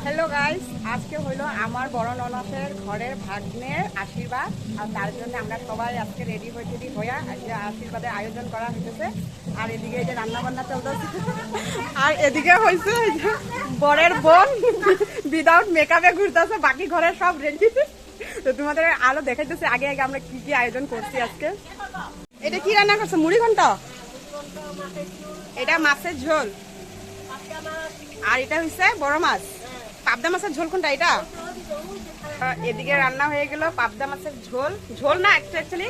Hello guys, আজকে হইলো আমার বড় ননদের ঘরের ভাগ্নের আশীর্বাদ। আর তার জন্য আমরা সবাই আজকে রেডি হইয়া আজকে আশীর্বাদের আয়োজন করা হইতেছে। আর এদিকে এই যে রান্না বান্না চলতেছে, আর এদিকে হয়েছে বরের বোন উইদাউট মেকআপে ঘুরতেছে, বাকি ঘরের সব রেডি। তো তোমাদের আরো দেখাইতেছে আগে আগে আমরা কি কি আয়োজন করছি আজকে। এটা কি রান্না করছো? মুড়ি ঘন্ট, এটা মাছের ঝোল, আর এটা হচ্ছে বড় মাছ। পাবদা মাছের ঝোল কোনটা? এটা এদিকে রান্না হয়ে গেল পাবদা মাছের ঝোল। ঝোল না, অ্যাকচুয়ালি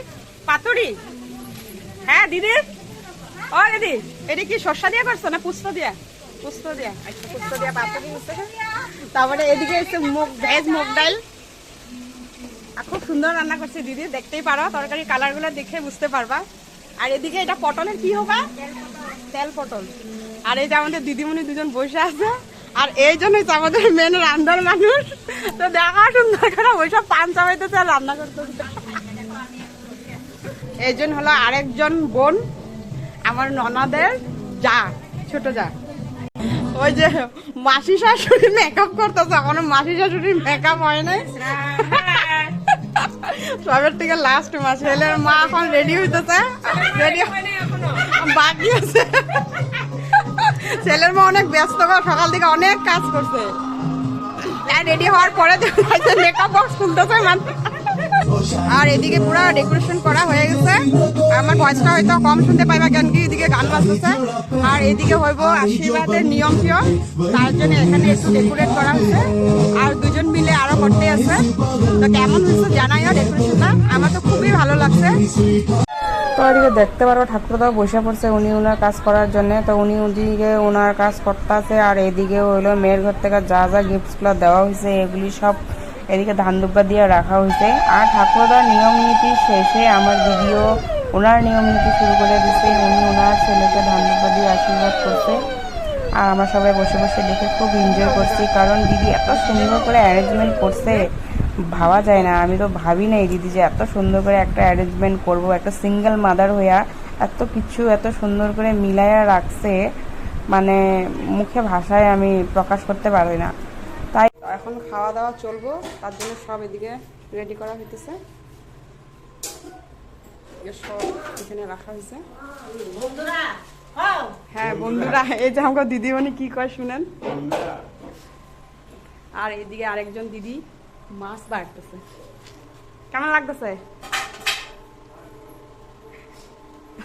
পাতুরি। হ্যাঁ দিদি, ও দিদি, এটা কি সর্ষা দিয়ে করছো না পুস্ত দিয়া? পুস্ত দিয়া, আচ্ছা পুস্ত দিয়া পাতুরি হচ্ছে। তারপরে এদিকে হচ্ছে ভেজ মুগ ডাল। খুব সুন্দর রান্না করছে দিদি, দেখতেই পারো, তরকারি কালার গুলো দেখে বুঝতে পারবা। আর এদিকে এটা পটলের কি হবে? তেল পটল। আর এই যে আমাদের দিদিমণি দুজন বসে আছে, আর এই জন্যই তো আমাদের মেন রান্নার মানুষ। তো দেখা সুন্দর করে ওইসব পান চাবাইতেছে আর রান্না করতেছে। এই জন্য হলো আরেকজন বোন, আমার ননদের যা, ছোট যা। ওই যে মাসি শাশুড়ি মেকআপ করতেছে, এখনো মাসি শাশুড়ির মেকআপ হয় নাই। সবের থেকে লাস্ট মাস ছেলের মা এখন রেডি হইতেছে, রেডি বাকি আছে। ছেলের মা অনেক ব্যস্ত, সকাল থেকে অনেক কাজ করছে। রেডি হওয়ার পরে মেকআপ বক্স খুলতেছে। আর এদিকে পুরো ডেকোরেশন করা হয়ে গেছে। আমার ভয়েসটা হয়তো কম শুনতে পাইবা, কেন কি এদিকে গান বাজতেছে। আর এদিকে হইব আশীর্বাদের নিয়ম টিয়ম, তার জন্য এখানে একটু ডেকোরেট করা হচ্ছে। আর দুজন মিলে আরো করতে আছে। তো কেমন হয়েছে জানাইও ডেকোরেশনটা, আমার তো খুবই ভালো লাগছে। তো এদিকে দেখতে পারো ঠাকুরদাও বসে পড়ছে উনি ওনার কাজ করার জন্য। তো উনি ওদিকে ওনার কাজ করতেছে, আর এদিকে হইলো মেয়ের ঘর থেকে যা যা গিফটসগুলো দেওয়া হয়েছে এগুলি সব এদিকে ধান দুব্বা দিয়ে রাখা হয়েছে। আর ঠাকুরদার নিয়ম নীতি শেষে আমার দিদিও ওনার নিয়ম নীতি শুরু করে দিচ্ছে। উনি ওনার ছেলেকে ধান দুব্বা দিয়ে আশীর্বাদ করছে, আর আমরা সবাই বসে বসে দেখে খুব এনজয় করছি। কারণ দিদি এত সুন্দর করে অ্যারেঞ্জমেন্ট করছে, ভাবা যায় না। আমি তো ভাবি নাই দিদি যে এত সুন্দর করে একটা অ্যারেঞ্জমেন্ট করব, একটা সিঙ্গেল মাদার হইয়া এত কিছু এত সুন্দর করে মিলাইয়া রাখছে, মানে মুখে ভাষায় আমি প্রকাশ করতে পারি না। তাই এখন খাওয়া দাওয়া চলবো, তার জন্য সব এদিকে রেডি করা হইতেছে। সব এখানে রাখা হয়েছে। হ্যাঁ বন্ধুরা, এই যে আমাকে দিদিমণি কি কয় শুনেন। আর এদিকে আরেকজন দিদি মাছ বাড়তেছে। কেমন লাগতেছে?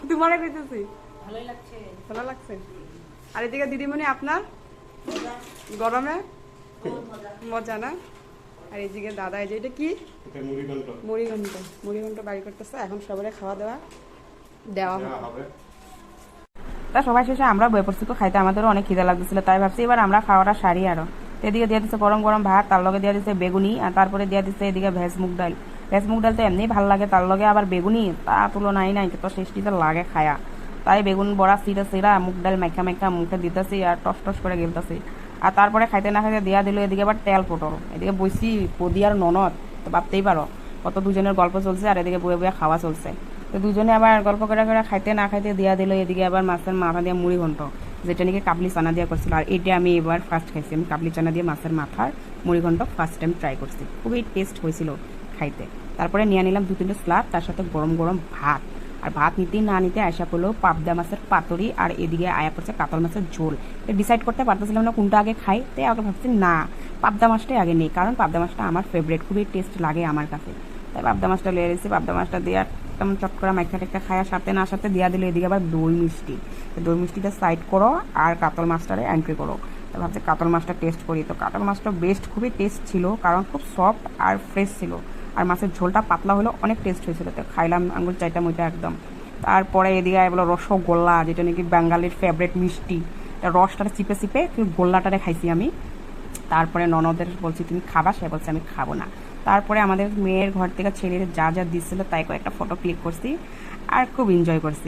তোমারে কইতেছি ভালোই লাগছে, ভালো লাগছে। আর এদিকে দিদিমণি আপনার গরমে মজা না? আর এইদিকে দাদা, এই যে এটা কি? মুড়ি ঘন্ট। মুড়ি ঘন্ট বাড়ি করতেছে, এখন সবাই খাওয়া দাওয়া দেওয়া হবে। তা সবাই শেষে আমরা বয়ে পড়ছি তো খাইতে, আমাদেরও অনেক খিদে লাগতেছিল। তাই ভাবছি এবার আমরা খাওয়াটা সারি। আরো এদিকে দিয়ে দিচ্ছে গরম গরম ভাত, তার লগে দিয়ে দিচ্ছে বেগুনি, আর তারপরে দিয়ে দিচ্ছে এদিকে ভেজ মুগ ডাল। ভেজ মুগ ডাল তো এমনি ভালো লাগে, তার লগে আবার বেগুনি, তা তুলনাই নাই, তো শেষটিতে লাগে খায়া। তাই বেগুন বড়া সিরা সিরা মুগ ডাল মাইকা মাইকা মুখে দিতেছি আর টস টস করে গেলতেছি। আর তারপরে খাইতে না খাইতে দিয়া দিল এদিকে আবার তেল পটল। এদিকে বইছি পদি আর ননদ, তো ভাবতেই পারো কত দুজনের গল্প চলছে, আর এদিকে বয়ে বয়ে খাওয়া চলছে। তো দুজনে আবার গল্প করে করে খাইতে না খাইতে দিয়া দিল এদিকে আবার মাছের মাথা দিয়ে মুড়ি ঘন্ট, যেটা নাকি কাবলি চানা দিয়ে করছিল। আর এটা আমি এবার ফার্স্ট খাইছি, আমি কাবলি চানা দিয়ে মাছের মাথার মুড়ি ঘন্ট ফার্স্ট টাইম ট্রাই করছি, খুবই টেস্ট হয়েছিল খাইতে। তারপরে নিয়ে নিলাম 2-3টা স্লাদ, তার সাথে গরম গরম ভাত। আর ভাত নিতেই না নিতে আশা করলো পাবদা মাছের পাতুরি, আর এদিকে আয়া পড়ছে কাতল মাছের ঝোল। ডিসাইড করতে পারতেছিলাম না কোনটা আগে খাই, তাই আগে ভাবছি না পাবদা মাছটাই আগে নেই, কারণ পাবদা মাছটা আমার ফেভারিট, খুবই টেস্ট লাগে আমার কাছে। তাই পাবদা মাছটা লিয়ে এসেছি। পাবদা মাছটা দিয়ে তেমন চট করা মাইকা টেকা খায়া সাথে না সাথে দিয়া দিল এদিকে আবার দই মিষ্টি। দই মিষ্টিটা সাইড করো আর কাতল মাছটারে এন্ট্রি করো। তো ভাবছি কাতল মাছটা টেস্ট করি। তো কাতল মাছটা বেস্ট, খুবই টেস্ট ছিল, কারণ খুব সফট আর ফ্রেশ ছিল, আর মাছের ঝোলটা পাতলা হলো, অনেক টেস্ট হয়েছিল। তো খাইলাম আঙুল চাইটা মুইটা একদম। তারপরে এদিকে বলো রসগোল্লা, যেটা নাকি বাঙালির ফেভারিট মিষ্টি, রসটা চিপে চিপে গোল্লাটারে খাইছি আমি। তারপরে ননদের বলছি তুমি খাবা, সে বলছে আমি খাবো না। তারপরে আমাদের মেয়ের ঘর থেকে ছেলের যা যা দিচ্ছিল তাই কয়েকটা ফটো ক্লিক করছি, আর খুব এনজয় করছি।